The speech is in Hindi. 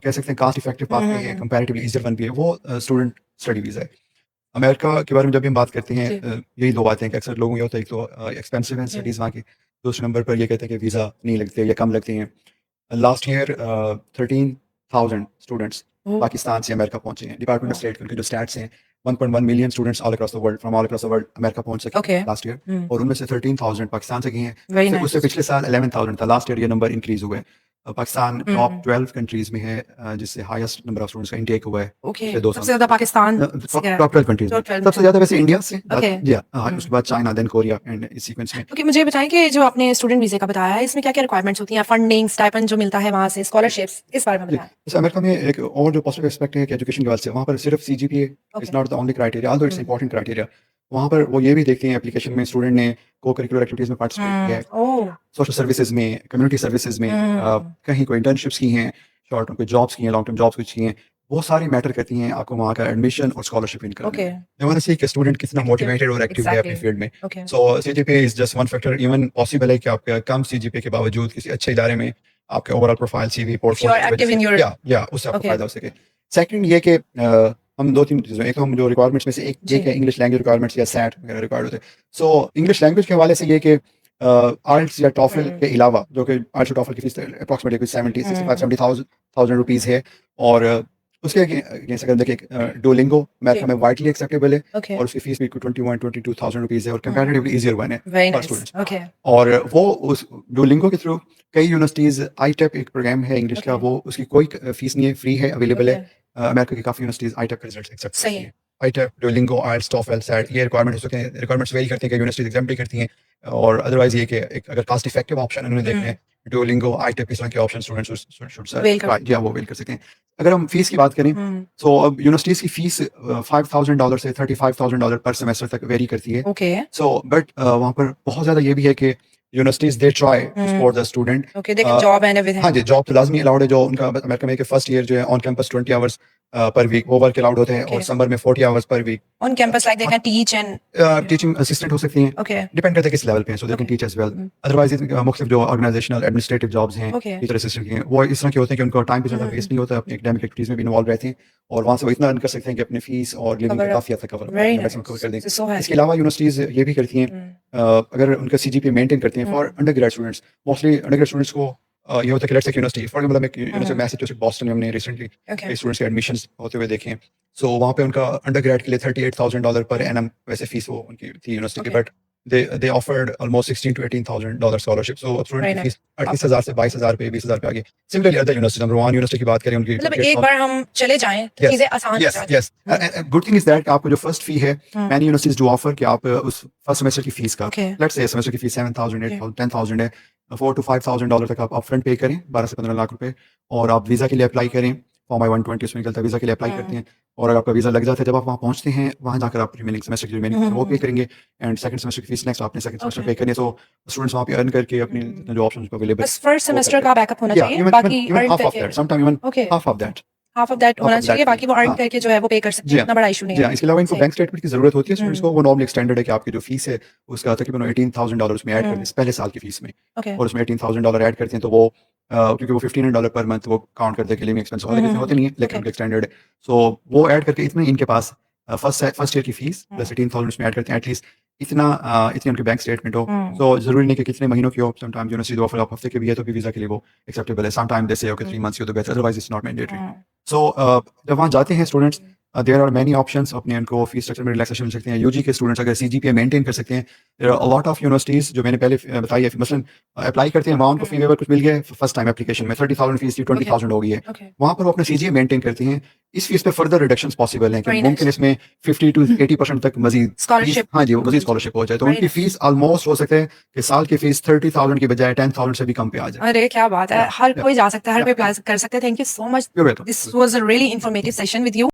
कह सकते हैं कास्ट इफेक्टिव पाथ भी है, कंपैरेटिवली ईजियर वन भी है, वो स्टूडेंट स्टडी वीज़ा है। अमेरिका के बारे में जब भी हम बात करते हैं यही दो बातें हैं कि अक्सर लोगों को ये होता है, एक तो एक्सपेंसिव है स्टडीज़ वहाँ की, दूसरे नंबर पर ये कहते हैं कि वीज़ा नहीं लगते या कम लगते हैं। लास्ट ईयर 13,000 स्टूडेंट्स पाकिस्तान से अमेरिका पहुंचे हैं। डिपार्टमेंट ऑफ स्टेट के उनके जो स्टैट्स हैं 1.1 million students all across the world from all across the world America पहुंच सके लास्ट ईयर, और उनमें से 13,000 पाकिस्तान से गए हैं। उससे पिछले साल 11,000 था, लास्ट ईयर ये नंबर इंक्रीज हुआ है। पाकिस्तान टॉप 12 कंट्रीज में है जिससे हाईएस्ट नंबर ऑफ स्टूडेंट्स का इंटेक हुआ है पिछले 2 साल। सबसे ज्यादा पाकिस्तान टॉप 12 कंट्रीज में सबसे ज्यादा वैसे इंडिया से, जी हाँ, उसके बाद चाइना, देन कोरिया एंड इस सीक्वेंस में। ओके, मुझे बताएं कि जो आपने स्टूडेंट वीजे का बताया है इसमें क्या क्या रिक्वायरमेंट्स होती हैं, फंडिंग, स्टाइपेंड जो मिलता है वहां से, स्कॉलरशिप्स, इस बारे में बताएं। जैसे अमेरिका में एक और जो पॉजिटिव एस्पेक्ट है कि एजुकेशन के वास्ते से वहाँ पर सिर्फ CGPA is not the only criteria, although it's important criteria. वहाँ पर वो ये भी देखते हैं एप्लीकेशन में स्टूडेंट ने को करिकुलर एक्टिविटीज में पार्टिसिपेट किया है, सोशल सर्विसेज में, कम्युनिटी सर्विसेज में, कहीं कोई इंटर्नशिप्स की हैं, शॉर्ट टर्म कोई जॉब्स की हैं, लॉन्ग टर्म जॉब्स कुछ की हैं, वो सारी मैटर करती हैं आपको वहाँ का एडमिशन और scholarship income. They want to see कि स्टूडेंट कितना मोटिवेटेड और एक्टिव है अपने फील्ड में। So CGPA is just one factor. Even possible है कि आपका कम सीजीपीए के बावजूद किसी अच्छे इदारे में आपके ओवरऑल प्रोफाइल, सीवी, पोर्टफोलियो या उससे आपको फायदा हो सके। सेकंड ये कि हम 2-3 चीज़ें, एक तो हम जो रिक्वायरमेंट्स में से एक है इंग्लिश लैंग्वेज रिक्वायरमेंट्स या सैट वगैरह रिक्वायर्ड होते हैं। सो इंग्लिश लैंग्वेज के हवाले से ये कि आइल्स या टॉफल के अलावा, जो कि आइल्स और टॉफल की फीस अप्रॉक्सिमेटली कुछ 65,000 रुपीज़ है, और उसके अगेंस्ट अगर देखें डुओलिंगो अमेरिका में वाइडली एक्सेप्टेबल है और उसकी फीस भी 21-22,000 रुपीज़ है और कंपैरेटिवली ईजियर वन है फॉर स्टूडेंट्स। और वो उस डुओलिंगो के थ्रू कई यूनिवर्सिटीज़, आईटेप एक प्रोग्राम है इंग्लिश का, वो उसकी कोई फीस नहीं है, फ्री है, अवेलेबल है। अमेरिका की काफ़ी यूनिवर्सिटीज़ आईटेप के रिजल्ट्स एक्सेप्ट करती हैं। आईटेप, डुओलिंगो, आइल्स, टॉफल, सैट, ये रिक्वायरमेंट हो सकते हैं, रिक्वायरमेंट्स वेरी करती हैं कि यूनिवर्सिटीज़ एग्जाम भी करती हैं, और अदरवाइज ये कि एक अगर कास्ट इफेक्टिव ऑप्शन उन्होंने देखना है, डुओलिंगो, आईटेप, इस तरह के ऑप्शन स्टूडेंट्स शुड वो वेल कर सकते हैं। अगर हम फीस की बात करें, तो अब यूनिवर्सिटीज़ की फीस $5,000 से $35,000 पर सेमेस्टर तक वेरी करती है। सो बट वहाँ पर बहुत ज़्यादा ये भी है कि universities they try to support the student. Job and everything. हाँ जी, जॉब तो लाजमी अलाउड है। जो उनका अमेरिका में फर्स्ट ईयर जो है on campus 20 hours per week वो वर्क अलाउड होते हैं, और समर में 40 hours per week on campus, like they can teach and teaching assistant हो सकती हैं, डिपेंड करता है किस लेवल पे हैं, so they can teach as well. Otherwise मुख्तलिफ जो ऑर्गेनाइजेशनल एडमिनिस्ट्रेटिव जॉब्स हैं, टीचर असिस्टेंट के हैं, वो इस तरह के होते हैं कि उनको टाइम भी ज़्यादा वेस्ट नहीं होता, अपनी एकेडमिक एक्टिविटीज़ में भी इन्वॉल्व रहते हैं, और वहाँ से वो इतना अर्न कर सकते हैं कि अपनी फीस और लिविंग का काफ़ी हद तक कवर कर दें। इसके अलावा यूनिवर्सिटीज़ ये भी करती हैं, अगर उनका सीजीपीए मेंटेन करती हैं for under grade students, mostly under grade students को ये होता है कि let's say university for example एक यूनिवर्सिटी मैसाचुसेट्स बॉस्टन में हमने रिसेंटली स्टूडेंट्स के एडमिशंस होते हुए देखे हैं। सो वहाँ पे उनका अंडर ग्रेड के लिए $38,000 पर एनम वैसे फीस वो उनकी थी यूनिवर्सिटी की, but they offered almost $16,000 to $18,000 scholarship. So student की फीस 38,000 से 22,000 पे 20,000 पे आ गई। Similarly other university, number 1 university की बात करें, उनकी मतलब एक बार हम चले जाएं तो चीजें आसान हो जाती हैं। Yes, good thing is that आपको जो फर्स्ट फी है, मैनी यूनिवर्सिटीज डू ऑफर कि आप उस फर्स्ट सेमेस्टर की फीस का, लेट्स से सेमेस्टर की फीस 7,000, 8,000, 10,000 है, $4,000 to $5,000 तक आप अपफ्रंट पे करें, 12 से 15 लाख रुपए, और आप वीज़ा के लिए अप्लाई करें, फॉर्म I-120 उसमें निकलता है, वीज़ा के लिए अप्लाई करते हैं, और अगर आपका वीज़ा लग जाता है, जब आप वहाँ पहुँचते हैं, वहाँ जाकर आप रिमेनिंग सेमेस्टर की रिमेनिंग वो पे करेंगे, एंड सेकंड सेमेस्टर की फीस नेक्स्ट आपने सेकंड सेमेस्टर पे करनी है। सो स्टूडेंट्स वहाँ पे अर्न करके अपनी जो ऑप्शंस अवेलेबल, बस फर्स्ट सेमेस्टर का बैकअप होना चाहिए, बाकी half of that, sometime even half of that होना चाहिए, बाकी वो अर्न करके जो है वो पे कर सकते हैं, इतना बड़ा इशू नहीं है। इसके अलावा इनको बैंक स्टेटमेंट की जरूरत होती है स्टूडेंट्स को। वो नॉर्मली स्टैंडर्ड है कि आपकी जो फीस है उसका तकरीबन $18,000 उसमें ऐड करते हैं पहले साल की फीस में, और उसमें $18,000 ऐड करते हैं, तो वो क्योंकि वो $1,500 पर मंथ वो काउंट करते हैं कि लिविंग एक्सपेंस होते नहीं है, लेकिन उनके स्टैंडर्ड है, सो वो ऐड करके इतने इनके पास फर्स्ट ईयर की फीस प्लस 18,000 उसमें ऐड करते हैं, एटलीस्ट इतनी उनकी बैंक स्टेटमेंट हो। तो जरूरी नहीं कि कितने महीनों की हो, समटाइम्स यूनिवर्सिटी ऑफर आप हफ्ते के भी है तो भी वीज़ा के लिए वो एक्सेप्टेबल है, समटाइम दे से ओके 3 मंथ्स की तो बेहतर, otherwise it's not mandatory. So जब वहाँ जाते हैं students, there are many options, अपने उनको फीस स्ट्रक्चर में रिलैक्सेशन मिल सकते हैं। यूजी के स्टूडेंट्स अगर सीजीपीए मेंटेन कर सकते हैं, there are a lot of universities जो मैंने पहले बताई है, मसलन अप्लाई करते हैं, वहाँ उनको फी वेवर कुछ मिल गया फर्स्ट टाइम एप्लीकेशन में, 30,000 फीस थी 20,000 हो गई है, वहाँ पर वो अपना सीजीपीए मेंटेन करते हैं, इस फीस पे फर्दर रिडक्शंस पॉसिबल हैं कि मुमकिन इसमें 50 to 80% तक मजीद स्कॉलरशिप, हाँ जी, वो मजीद स्कॉलरशिप हो जाए, तो उनकी फीस ऑलमोस्ट हो सकता है कि साल की फीस 30,000 की बजाय 10,000 से भी कम पे आ जाए। अरे क्या बात है, हर कोई जा सकता है, हर कोई अप्लाई कर सकता है। Thank you so much, this was a really informative session with you.